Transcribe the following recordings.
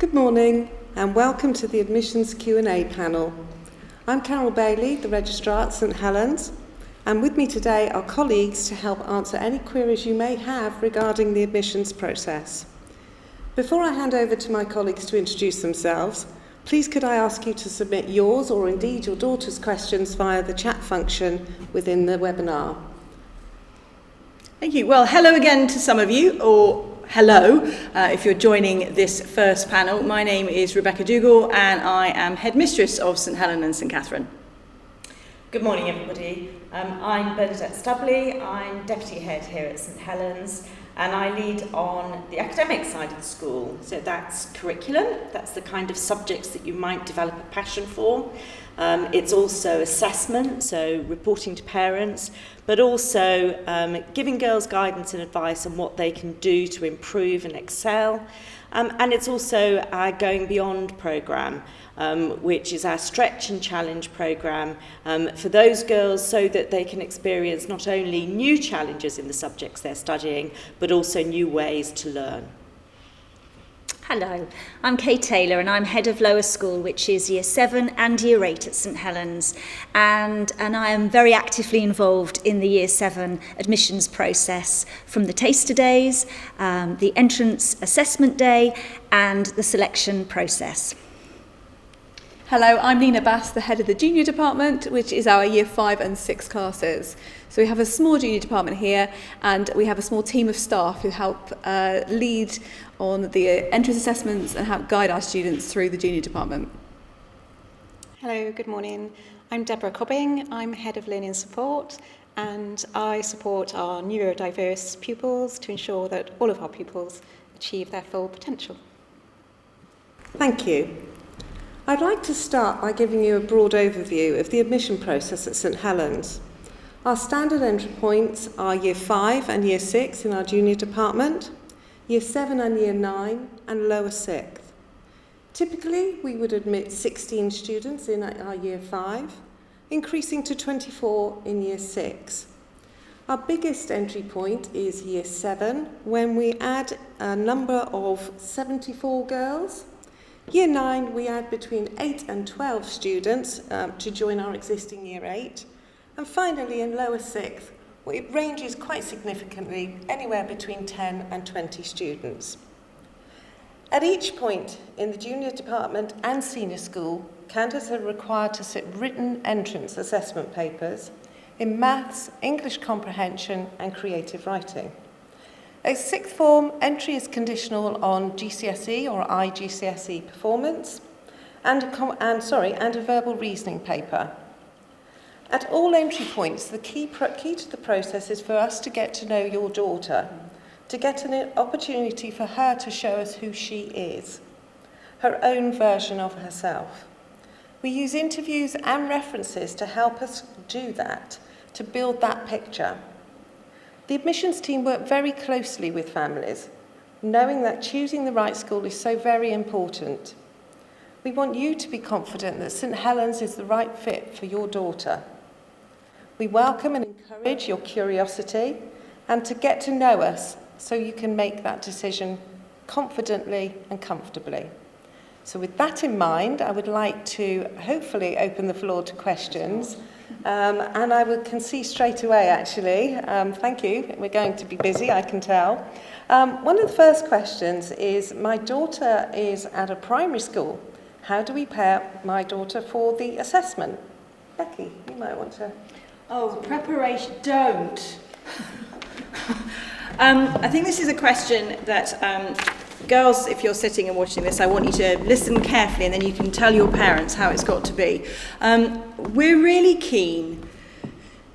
Good morning and welcome to the Admissions Q&A panel. I'm Carol Bailey, the Registrar at St Helens, and with me today are colleagues to help answer any queries you may have regarding the admissions process. Before I hand over to my colleagues to introduce themselves, please could I ask you to submit yours or indeed your daughter's questions via the chat function within the webinar. Thank you. Well, hello again to some of you, or hello if you're joining this first panel. My name is Rebecca Dougal and I am Headmistress of St Helen and St Katharine. Good morning, everybody. I'm Bernadette Stubley. I'm Deputy Head here at St Helens and I lead on the academic side of the school. So that's curriculum, that's the kind of subjects that you might develop a passion for. It's also assessment, so reporting to parents, but also giving girls guidance and advice on what they can do to improve and excel. And it's also our Going Beyond programme, which is our Stretch and Challenge programme for those girls so that they can experience not only new challenges in the subjects they're studying, but also new ways to learn. Hello, I'm Kate Taylor and I'm Head of Lower School, which is Year 7 and Year 8 at St Helens, and I am very actively involved in the Year 7 admissions process, from the taster days, the entrance assessment day and the selection process. Hello, I'm Nina Bass, the Head of the Junior Department, which is our Year 5 and 6 classes. So we have a small junior department here and we have a small team of staff who help lead on the entrance assessments and help guide our students through the junior department. Hello, good morning. I'm Deborah Cobbing. I'm Head of Learning Support and I support our neurodiverse pupils to ensure that all of our pupils achieve their full potential. Thank you. I'd like to start by giving you a broad overview of the admission process at St Helens. Our standard entry points are Year 5 and Year 6 in our junior department, Year 7 and Year 9 and Lower 6th. Typically, we would admit 16 students in our Year 5, increasing to 24 in Year 6. Our biggest entry point is Year 7, when we add a number of 74 girls. Year 9, we add between 8 and 12 students to join our existing Year 8. And finally, in Lower 6th, it ranges quite significantly, anywhere between 10 and 20 students. At each point in the junior department and senior school, candidates are required to sit written entrance assessment papers in maths, English comprehension and creative writing. At sixth form, entry is conditional on GCSE or IGCSE performance and a verbal reasoning paper. At all entry points, the key to the process is for us to get to know your daughter, to get an opportunity for her to show us who she is, her own version of herself. We use interviews and references to help us do that, to build that picture. The admissions team work very closely with families, knowing that choosing the right school is so very important. We want you to be confident that St Helens is the right fit for your daughter. We welcome and encourage your curiosity and to get to know us so you can make that decision confidently and comfortably. So with that in mind, I would like to hopefully open the floor to questions. And I can see straight away, actually. Thank you. We're going to be busy, I can tell. One of the first questions is, my daughter is at a primary school. How do we prepare my daughter for the assessment? Becky, you might want to... Oh, preparation, don't. I think this is a question that girls, if you're sitting and watching this, I want you to listen carefully and then you can tell your parents how it's got to be. We're really keen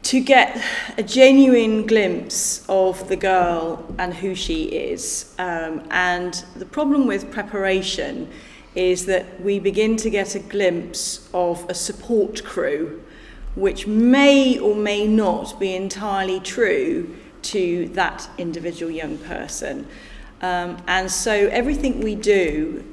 to get a genuine glimpse of the girl and who she is. And the problem with preparation is that we begin to get a glimpse of a support crew, which may or may not be entirely true to that individual young person. And so everything we do,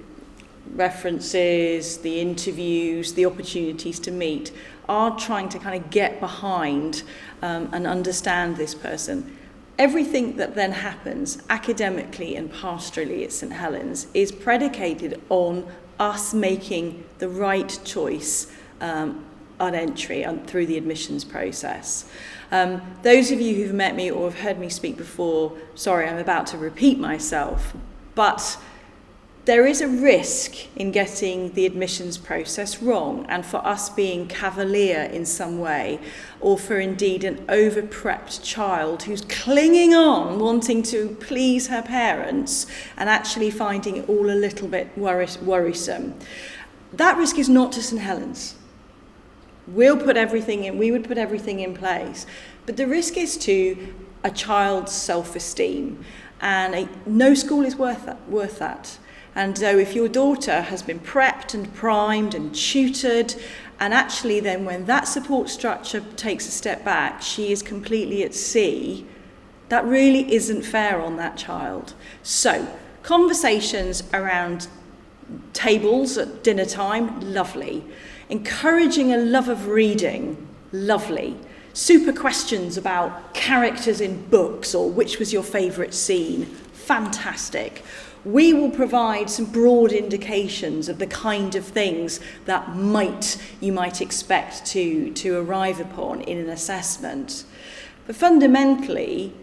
references, the interviews, the opportunities to meet, are trying to kind of get behind and understand this person. everything that then happens academically and pastorally at St Helens is predicated on us making the right choice on entry through the admissions process. Those of you who've met me or have heard me speak before, sorry, I'm about to repeat myself, but there is a risk in getting the admissions process wrong and for us being cavalier in some way, or for indeed an over-prepped child who's clinging on, wanting to please her parents and actually finding it all a little bit worrisome. That risk is not to St Helens. We would put everything in place. But the risk is to a child's self-esteem, and no school is worth that. And so if your daughter has been prepped and primed and tutored, and actually then when that support structure takes a step back, she is completely at sea, that really isn't fair on that child. So conversations around tables at dinner time, lovely. Encouraging a love of reading, lovely. Super questions about characters in books or which was your favourite scene, fantastic. We will provide some broad indications of the kind of things that you might expect to arrive upon in an assessment. But fundamentally,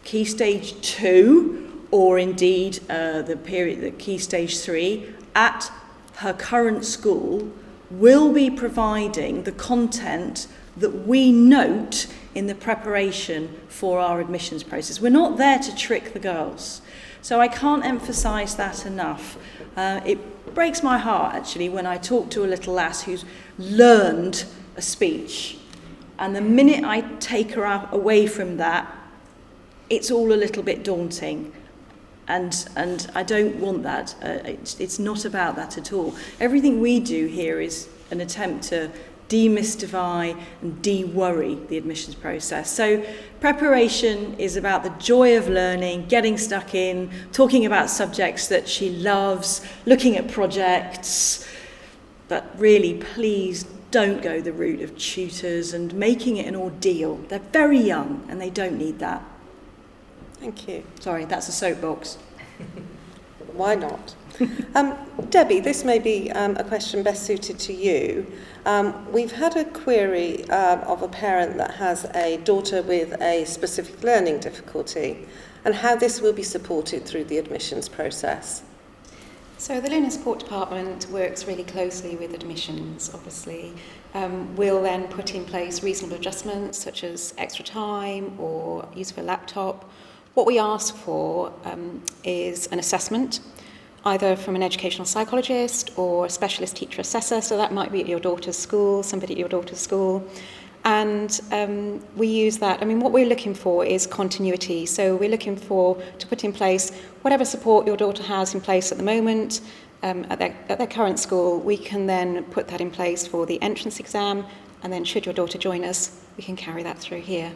Key Stage 2, or indeed the Key Stage 3, at her current school, will be providing the content that we note in the preparation for our admissions process. We're not there to trick the girls. So I can't emphasise that enough. It breaks my heart, actually, when I talk to a little lass who's learned a speech, and the minute I take her away from that, it's all a little bit daunting. And I don't want that. It's not about that at all. Everything we do here is an attempt to demystify and de-worry the admissions process. So preparation is about the joy of learning, getting stuck in, talking about subjects that she loves, looking at projects. But really, please don't go the route of tutors and making it an ordeal. They're very young and they don't need that. Thank you. Sorry, that's a soapbox. Why not? Debbie, this may be a question best suited to you. We've had a query of a parent that has a daughter with a specific learning difficulty and how this will be supported through the admissions process. So the Learning Support Department works really closely with admissions, obviously. We'll then put in place reasonable adjustments such as extra time or use of a laptop. What we ask for is an assessment, either from an educational psychologist or a specialist teacher assessor, so that might be at your daughter's school, somebody at your daughter's school. And we use that. I mean, what we're looking for is continuity. So we're looking to put in place whatever support your daughter has in place at the moment at their current school. We can then put that in place for the entrance exam, and then should your daughter join us, we can carry that through here.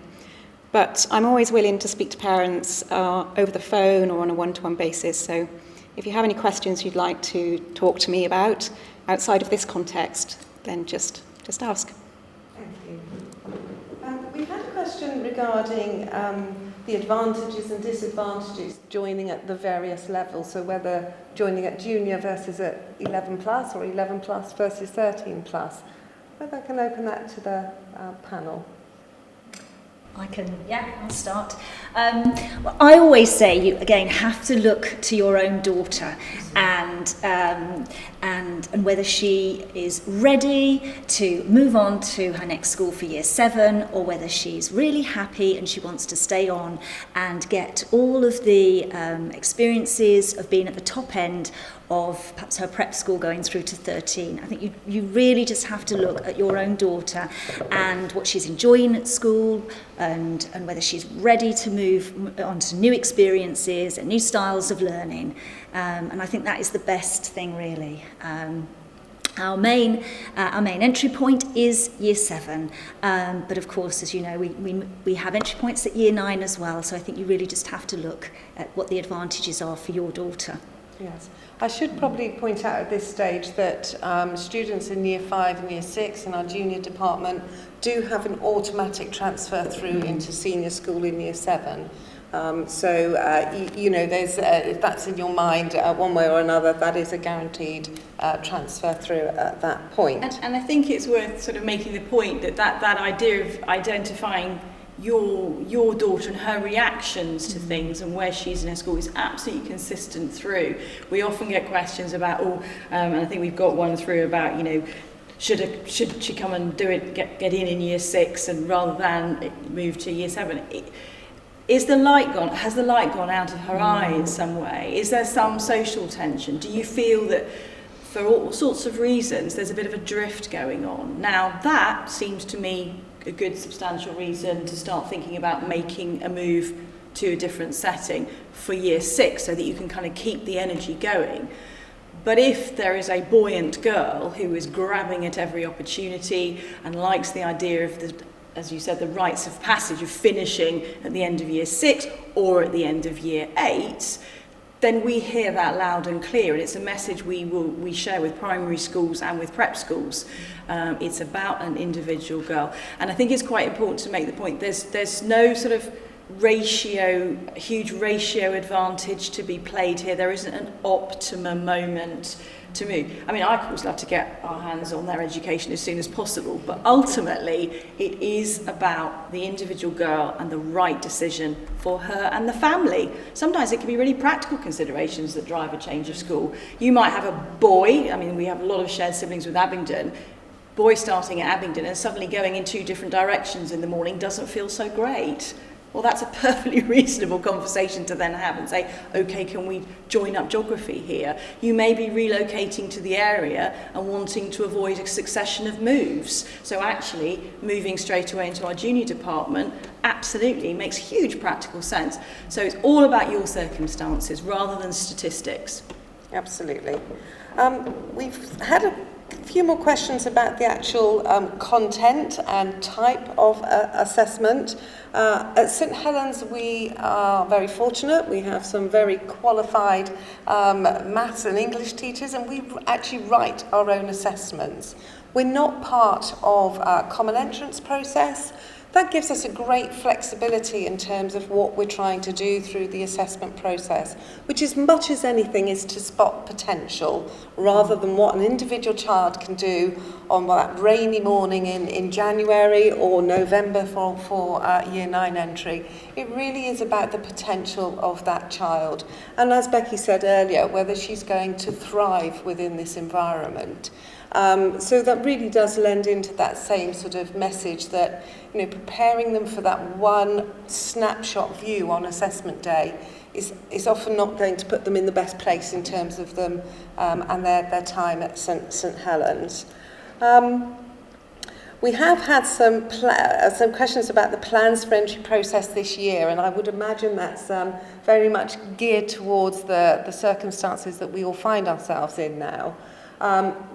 But I'm always willing to speak to parents over the phone or on a one-to-one basis. So if you have any questions you'd like to talk to me about outside of this context, then just ask. Thank you. We've had a question regarding the advantages and disadvantages joining at the various levels, so whether joining at junior versus at 11 plus or 11 plus versus 13 plus. Whether I can open that to the panel. I'll start. Well, I always say you again have to look to your own daughter and whether she is ready to move on to her next school for year 7, or whether she's really happy and she wants to stay on and get all of the experiences of being at the top end of perhaps her prep school going through to 13. I think you really just have to look at your own daughter and what she's enjoying at school and whether she's ready to move on to new experiences and new styles of learning. And I think that is the best thing, really. Our main entry point is year 7, but of course, as you know, we have entry points at year 9 as well, so I think you really just have to look at what the advantages are for your daughter. Yes. I should probably point out at this stage that students in Year 5 and Year 6 in our junior department do have an automatic transfer through into senior school in Year 7. There's, if that's in your mind one way or another, that is a guaranteed transfer through at that point. And I think it's worth sort of making the point that idea of identifying your daughter and her reactions to things and where she's in her school is absolutely consistent through. We often get questions about, and I think we've got one through about, should she come and do it, get in Year 6 and rather than move to Year 7? Has the light gone out of her eye in some way? Is there some social tension? Do you feel that for all sorts of reasons there's a bit of a drift going on? Now that seems to me a good substantial reason to start thinking about making a move to a different setting for Year 6 so that you can kind of keep the energy going. But if there is a buoyant girl who is grabbing at every opportunity and likes the idea of as you said, the rites of passage of finishing at the end of Year 6 or at the end of Year 8, then we hear that loud and clear, and it's a message we share with primary schools and with prep schools. It's about an individual girl, and I think it's quite important to make the point. There's no sort of huge ratio advantage to be played here. There isn't an optimum moment to move. I mean, I of course love to get our hands on their education as soon as possible, but ultimately it is about the individual girl and the right decision for her and the family. Sometimes it can be really practical considerations that drive a change of school. You might have a boy, I mean, we have a lot of shared siblings with Abingdon, boy starting at Abingdon and suddenly going in 2 different directions in the morning doesn't feel so great. Well, that's a perfectly reasonable conversation to then have and say, okay, can we join up geography here? You may be relocating to the area and wanting to avoid a succession of moves. So actually, moving straight away into our junior department absolutely makes huge practical sense. So it's all about your circumstances rather than statistics. Absolutely. We've had a few more questions about the actual content and type of assessment. At St Helens we are very fortunate. We have some very qualified maths and English teachers, and we actually write our own assessments. We're not part of a common entrance process. That gives us a great flexibility in terms of what we're trying to do through the assessment process, which as much as anything is to spot potential rather than what an individual child can do on that rainy morning in January or November for Year 9 entry. It really is about the potential of that child. And as Becky said earlier, whether she's going to thrive within this environment. So that really does lend into that same sort of message that, preparing them for that one snapshot view on assessment day is often not going to put them in the best place in terms of them and their time at St Helens. We have had some questions about the plans for entry process this year, and I would imagine that's very much geared towards the circumstances that we all find ourselves in now.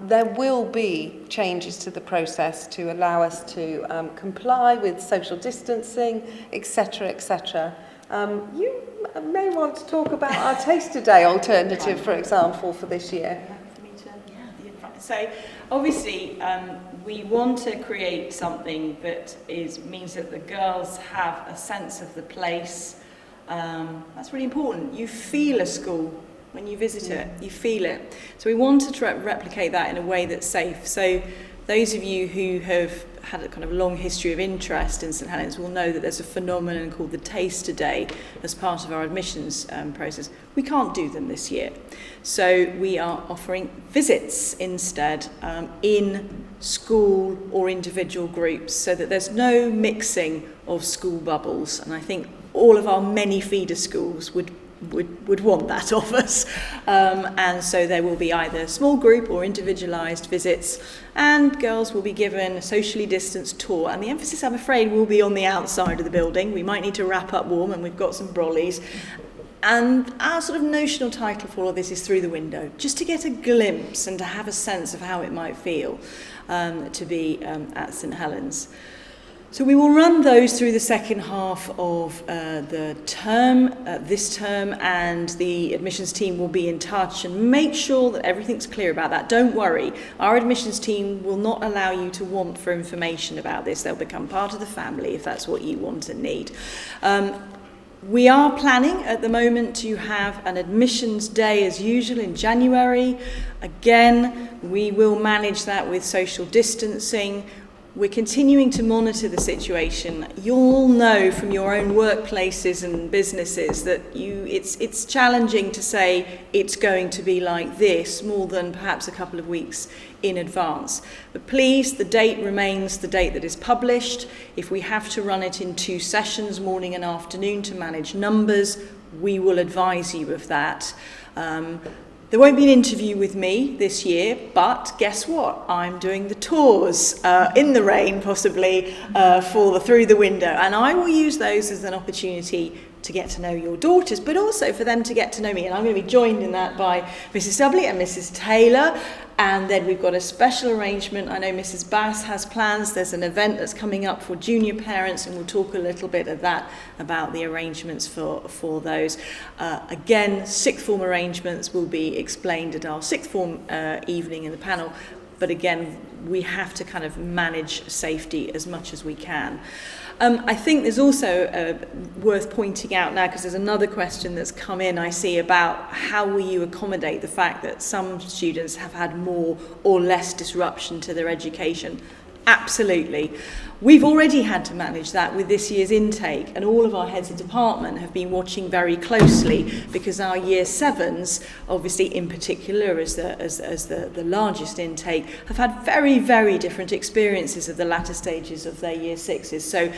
There will be changes to the process to allow us to comply with social distancing, etc., etc. You may want to talk about our Taster Day alternative, for example, for this year. So obviously we want to create something that means that the girls have a sense of the place. That's really important. You feel a school when you visit it, you feel it. So we want to replicate that in a way that's safe. So those of you who have had a kind of long history of interest in St Helens will know that there's a phenomenon called the Taster Day as part of our admissions process. We can't do them this year. So we are offering visits instead in school or individual groups so that there's no mixing of school bubbles. And I think all of our many feeder schools would want that of us. And so there will be either a small group or individualised visits, and girls will be given a socially distanced tour. And the emphasis, I'm afraid, will be on the outside of the building. We might need to wrap up warm, and we've got some brollies. And our sort of notional title for all of this is Through the Window, just to get a glimpse and to have a sense of how it might feel to be at St Helens. So we will run those through the second half of the term, this term, and the admissions team will be in touch and make sure that everything's clear about that. Don't worry, our admissions team will not allow you to want for information about this. They'll become part of the family if that's what you want and need. We are planning at the moment to have an admissions day as usual in January. Again, we will manage that with social distancing. We're continuing to monitor the situation. You'll all know from your own workplaces and businesses that it's challenging to say it's going to be like this more than perhaps a couple of weeks in advance. But please, the date remains the date that is published. If we have to run it in 2 sessions, morning and afternoon, to manage numbers, we will advise you of that. There won't be an interview with me this year, but guess what? I'm doing the tours in the rain, possibly, through the window. And I will use those as an opportunity to get to know your daughters, but also for them to get to know me. And I'm going to be joined in that by Mrs. Dubley and Mrs. Taylor. And then we've got a special arrangement. I know Mrs. Bass has plans. There's an event that's coming up for junior parents, and we'll talk a little bit of that, about the arrangements for those. Again, sixth form arrangements will be explained at our sixth form evening in the panel. But again, we have to kind of manage safety as much as we can. I think there's also worth pointing out now, because there's another question that's come in, I see, about how will you accommodate the fact that some students have had more or less disruption to their education. Absolutely. We've already had to manage that with this year's intake, and all of our heads of department have been watching very closely, because our year 7s, obviously in particular as the largest intake, have had very, very different experiences of the latter stages of their year 6s. So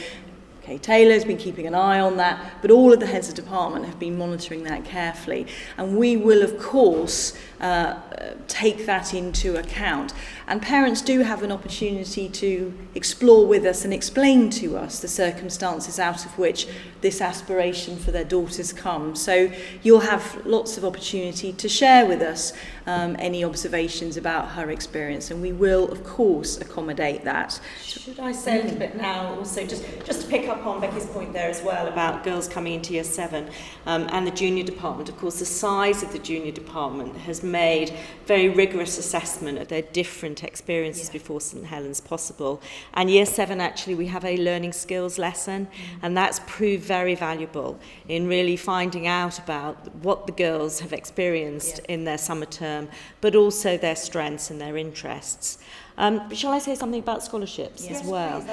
Kay Taylor's been keeping an eye on that, but all of the heads of department have been monitoring that carefully. And we will, of course, take that into account. And parents do have an opportunity to explore with us and explain to us the circumstances out of which this aspiration for their daughters comes. So you'll have lots of opportunity to share with us any observations about her experience, and we will, of course, accommodate that. Should I say a little bit now also, just to pick up on Becky's point there as well about girls coming into year 7 and the junior department. Of course, the size of the junior department has made very rigorous assessment of their different experiences before St Helens possible. And year 7, actually, we have a learning skills lesson, and that's proved very valuable in really finding out about what the girls have experienced in their summer term, but also their strengths and their interests. Shall I say something about scholarships as well?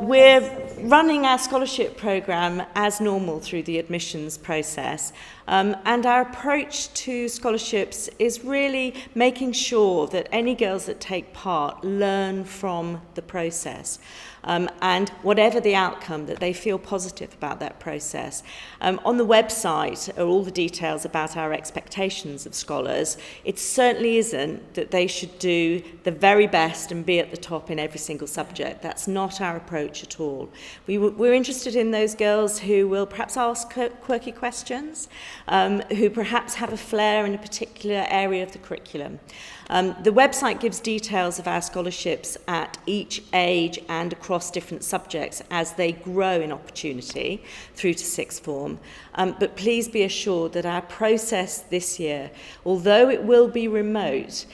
We're running our scholarship programme as normal through the admissions process, and our approach to scholarships is really making sure that any girls that take part learn from the process. And whatever the outcome, that they feel positive about that process. On the website are all the details about our expectations of scholars. It certainly isn't that they should do the very best and be at the top in every single subject. That's not our approach at all. We're interested in those girls who will perhaps ask quirky questions, who perhaps have a flair in a particular area of the curriculum. The website gives details of our scholarships at each age and across different subjects as they grow in opportunity through to sixth form. But please be assured that our process this year, although it will be remote,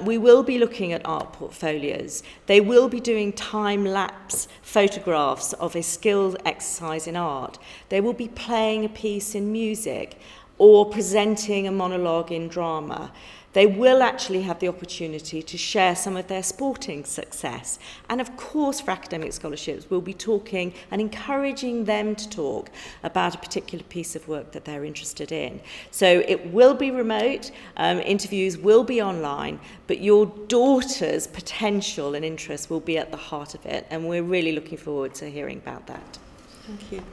we will be looking at art portfolios. They will be doing time-lapse photographs of a skilled exercise in art. They will be playing a piece in music or presenting a monologue in drama. They will actually have the opportunity to share some of their sporting success. And of course, for academic scholarships, we'll be talking and encouraging them to talk about a particular piece of work that they're interested in. So it will be remote, interviews will be online, but your daughter's potential and interest will be at the heart of it. And we're really looking forward to hearing about that. Thank you.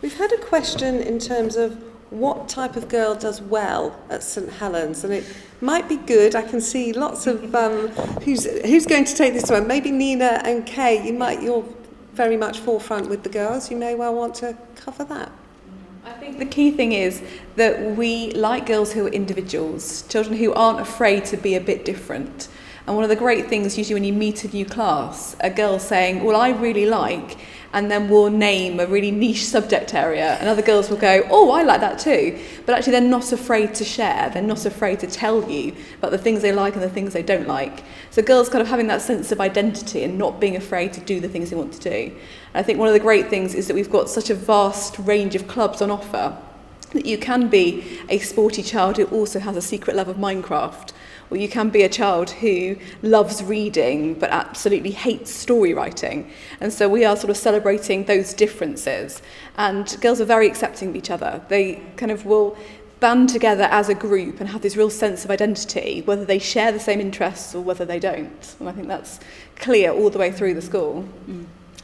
We've had a question in terms of what type of girl does well at St Helens, and it might be good. I can see lots of who's going to take this one. Maybe Nina and Kay. You're very much forefront with the girls. You may well want to cover that. I think the key thing is that we like girls who are individuals, children who aren't afraid to be a bit different. And one of the great things usually when you meet a new class, a girl saying, well, I really like, and then we'll name a really niche subject area, and other girls will go, oh, I like that too. But actually they're not afraid to share, they're not afraid to tell you about the things they like and the things they don't like. So girls kind of having that sense of identity and not being afraid to do the things they want to do. And I think one of the great things is that we've got such a vast range of clubs on offer, that you can be a sporty child who also has a secret love of Minecraft, or you can be a child who loves reading but absolutely hates story writing. And so we are sort of celebrating those differences. And girls are very accepting of each other. They kind of will band together as a group and have this real sense of identity, whether they share the same interests or whether they don't. And I think that's clear all the way through the school.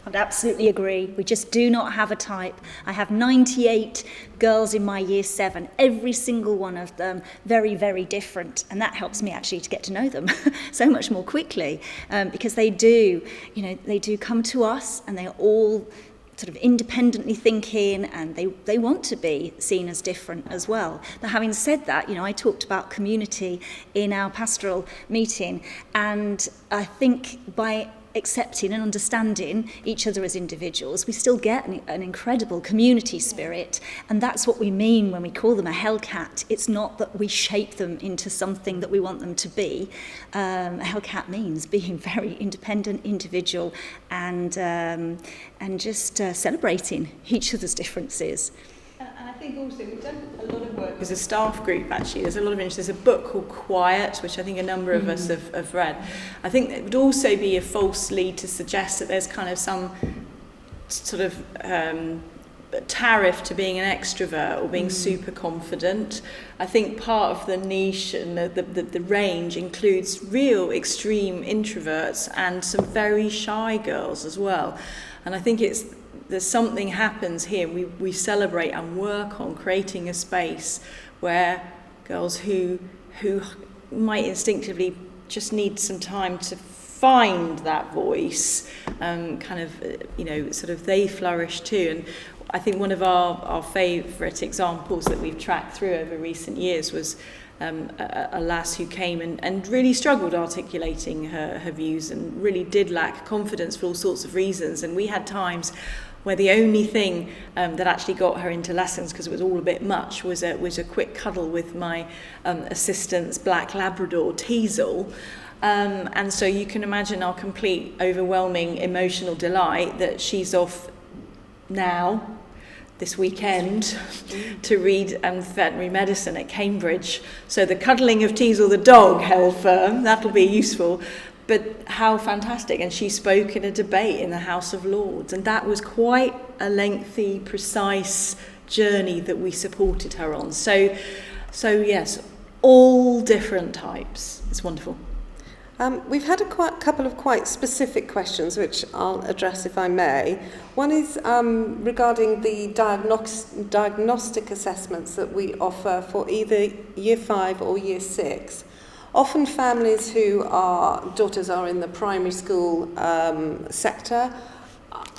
I'd absolutely agree. We just do not have a type. I have 98 girls in my year 7, every single one of them very, very different. And that helps me actually to get to know them so much more quickly, because they do come to us and they're all sort of independently thinking, and they want to be seen as different as well. But having said that, I talked about community in our pastoral meeting, and I think by accepting and understanding each other as individuals, we still get an incredible community spirit, and that's what we mean when we call them a Hellcat. It's not that we shape them into something that we want them to be. A Hellcat means being very independent, individual, and just celebrating each other's differences. And I think also we've done a lot of work as a staff group, actually. There's a lot of interest. There's a book called Quiet, which I think a number of us have read. I think it would also be a false lead to suggest that there's kind of some sort of tariff to being an extrovert or being super confident. I think part of the niche and the range includes real extreme introverts and some very shy girls as well. And I think there's something happens here. We celebrate and work on creating a space where girls who might instinctively just need some time to find that voice, sort of they flourish too. And I think one of our favourite examples that we've tracked through over recent years was a lass who came and really struggled articulating her views and really did lack confidence for all sorts of reasons. And we had times where the only thing that actually got her into lessons, because it was all a bit much, was a quick cuddle with my assistant's black Labrador, Teasel. And so you can imagine our complete overwhelming emotional delight that she's off now, this weekend, to read veterinary medicine at Cambridge. So the cuddling of Teasel the dog held firm. That'll be useful. But how fantastic. And she spoke in a debate in the House of Lords. And that was quite a lengthy, precise journey that we supported her on. So yes, all different types. It's wonderful. We've had a couple of quite specific questions, which I'll address if I may. One is regarding the diagnostic assessments that we offer for either Year 5 or Year 6. Often families whose daughters are in the primary school sector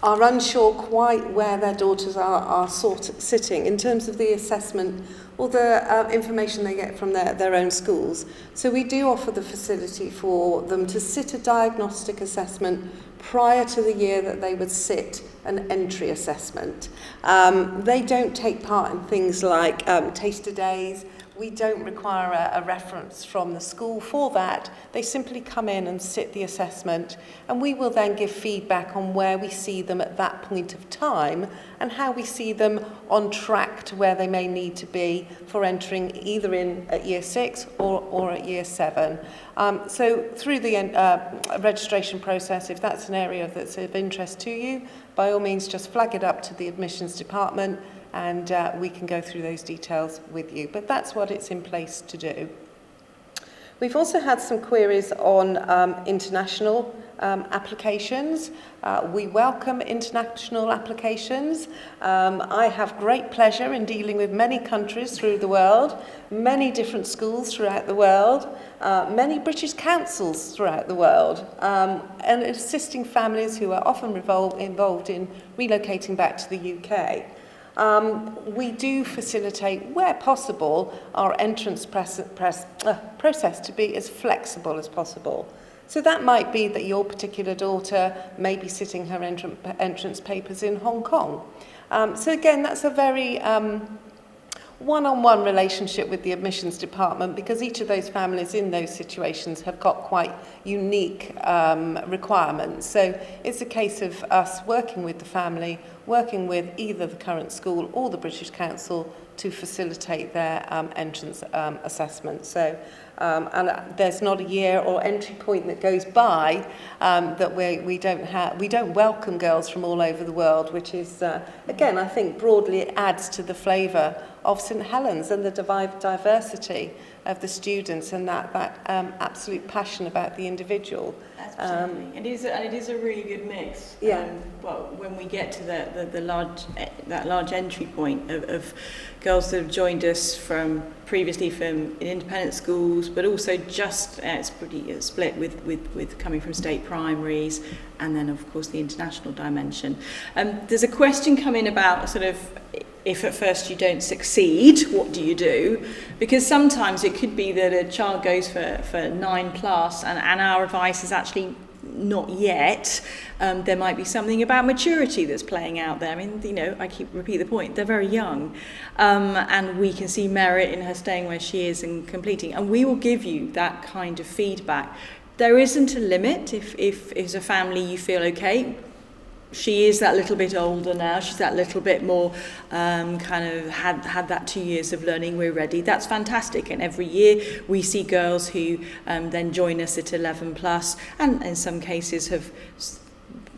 are unsure quite where their daughters are sitting in terms of the assessment or the information they get from their own schools. So we do offer the facility for them to sit a diagnostic assessment prior to the year that they would sit an entry assessment. They don't take part in things like taster days. We don't require a reference from the school for that. They simply come in and sit the assessment, and we will then give feedback on where we see them at that point of time and how we see them on track to where they may need to be for entering either in at Year 6 or at Year 7. So through the registration process, if that's an area that's of interest to you, by all means just flag it up to the admissions department, and we can go through those details with you. But that's what it's in place to do. We've also had some queries on international applications. We welcome international applications. I have great pleasure in dealing with many countries through the world, many different schools throughout the world, many British councils throughout the world, and assisting families who are often involved in relocating back to the UK. We do facilitate, where possible, our entrance process to be as flexible as possible. So that might be that your particular daughter may be sitting her entrance papers in Hong Kong. So again, that's a very one-on-one relationship with the admissions department, because each of those families in those situations have got quite unique requirements. So it's a case of us working with the family, working with either the current school or the British Council to facilitate their entrance assessment. So and there's not a year or entry point that goes by that we don't welcome girls from all over the world, which is again, I think broadly it adds to the flavour of St Helens and the diversity of the students and that absolute passion about the individual. Absolutely. It is a really good mix. Yeah. Well, when we get to that large entry point of girls that have joined us previously from independent schools, but also just it's pretty split with coming from state primaries, and then of course the international dimension. There's a question come in about sort of, if at first you don't succeed, what do you do? Because sometimes it could be that a child goes for 9+, and our advice is actually not yet. There might be something about maturity that's playing out there. I mean, I repeat the point, they're very young. And we can see merit in her staying where she is and completing. And we will give you that kind of feedback. There isn't a limit. If as a family you feel okay, she is that little bit older now, she's that little bit more kind of had that 2 years of learning, we're ready, that's fantastic. And every year we see girls who then join us at 11+, and in some cases have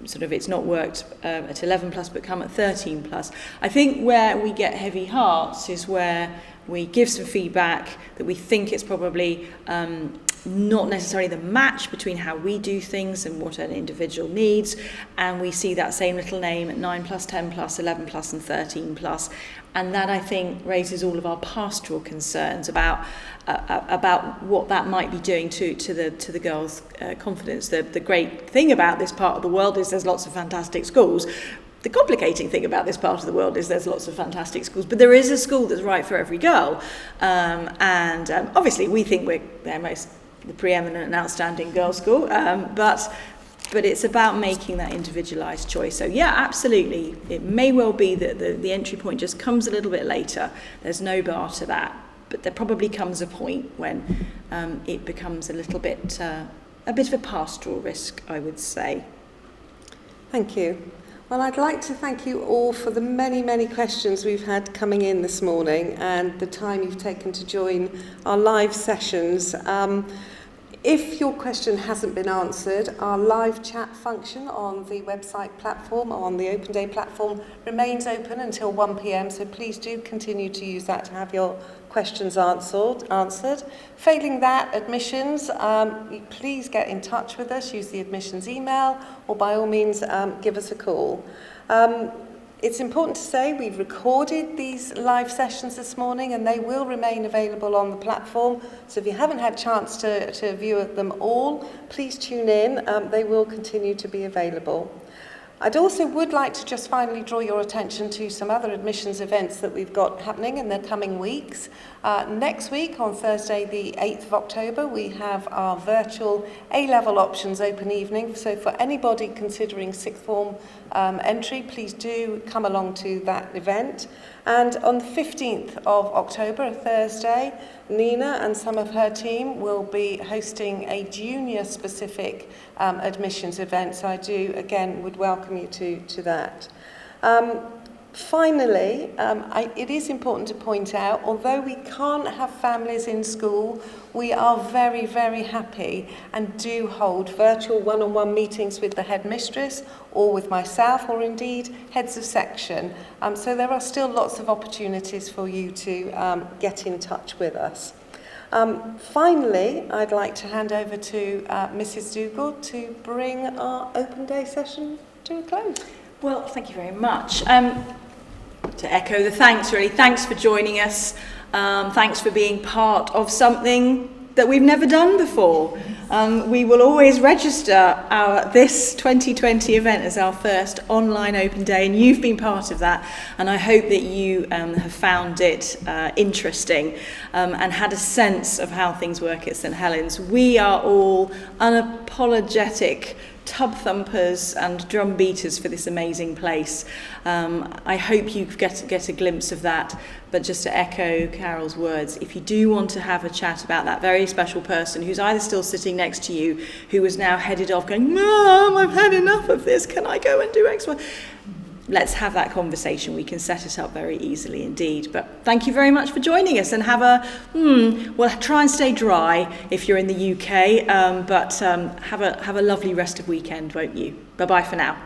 sort of, it's not worked at 11+, but come at 13+. I think where we get heavy hearts is where we give some feedback that we think it's probably not necessarily the match between how we do things and what an individual needs, and we see that same little name at 9+, 10+, 11+, and 13+, and that I think raises all of our pastoral concerns about what that might be doing to the girls' confidence. The great thing about this part of the world is there's lots of fantastic schools. The complicating thing about this part of the world is there's lots of fantastic schools, but there is a school that's right for every girl, and obviously we think we're the preeminent and outstanding girls' school, but it's about making that individualised choice. So yeah, absolutely, it may well be that the entry point just comes a little bit later. There's no bar to that, but there probably comes a point when it becomes a little bit of a pastoral risk, I would say. Thank you. Well, I'd like to thank you all for the many, many questions we've had coming in this morning and the time you've taken to join our live sessions. If your question hasn't been answered, our live chat function on the website platform, on the Open Day platform, remains open until 1 p.m, so please do continue to use that to have your questions answered. Failing that, admissions, please get in touch with us, use the admissions email, or by all means give us a call. It's important to say we've recorded these live sessions this morning and they will remain available on the platform. So if you haven't had a chance to view them all, please tune in. They will continue to be available. I'd also would like to just finally draw your attention to some other admissions events that we've got happening in the coming weeks. Next week, on Thursday the 8th of October, we have our virtual A-level options open evening. So for anybody considering sixth form entry, please do come along to that event. And on the 15th of October, a Thursday, Nina and some of her team will be hosting a junior-specific admissions event. So I do, again, would welcome you to that. Finally, it is important to point out, although we can't have families in school, we are very, very happy and do hold virtual one-on-one meetings with the headmistress or with myself, or indeed heads of section. So there are still lots of opportunities for you to get in touch with us. Finally, I'd like to hand over to Mrs. Dougal to bring our Open Day session to a close. Well, thank you very much. To echo the thanks, really, thanks for joining us. Thanks for being part of something that we've never done before. We will always register this 2020 event as our first online open day, and you've been part of that, and I hope that you have found it interesting and had a sense of how things work at St Helens. We are all unapologetic tub thumpers and drum beaters for this amazing place. I hope you get a glimpse of that, but just to echo Carol's words, if you do want to have a chat about that very special person who's either still sitting next to you, who is now headed off going, Mum, I've had enough of this, can I go and do X, Y? Let's have that conversation. We can set it up very easily indeed. But thank you very much for joining us, and have well, try and stay dry if you're in the UK, but have a lovely rest of weekend, won't you? Bye-bye for now.